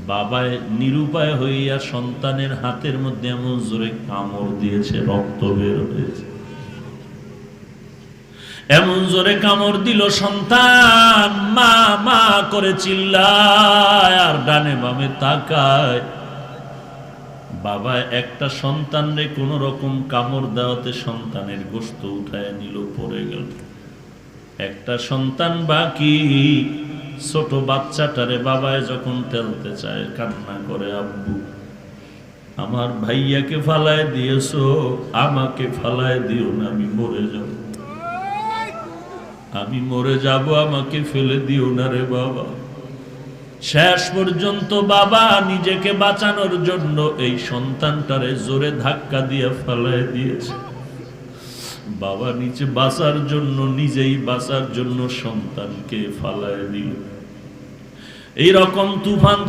বাবায় নিরুপায় হইয়া সন্তানের হাতের মধ্যে এমন জোরে কামড় দিয়েছে, রক্ত বের হয়েছে। এমন জোরে কামড় দিল, সন্তান মা মা করে চিল্লায় আর ডানে বামে তাকায়। বাবা একটা সন্তানরে কোন রকম কামড় দেওয়াতে সন্তানের গোশত উঠায় নিল, পড়ে গেল। একটা সন্তান বাকি, ছোট বাচ্চাটারে বাবায় যখন ঠেলতে চায় কান্না করে, আব্বু আমার ভাইয়াকে ফালায় দিয়েছো, আমাকে ফালায় দিও না, আমি মরে যাব, আমি মরে যাব, আমাকে ফেলে দিও না রে বাবা। শেষ পর্যন্ত বাবা নিজেকে বাঁচানোর জন্য এই সন্তানটারে জোরে ধাক্কা দিয়ে ফালায় দিয়েছে। বাবা নিচে বাঁচার জন্য, নিজেই বাঁচার জন্য সন্তানকে ফালায় দিল। এইরকম তুফান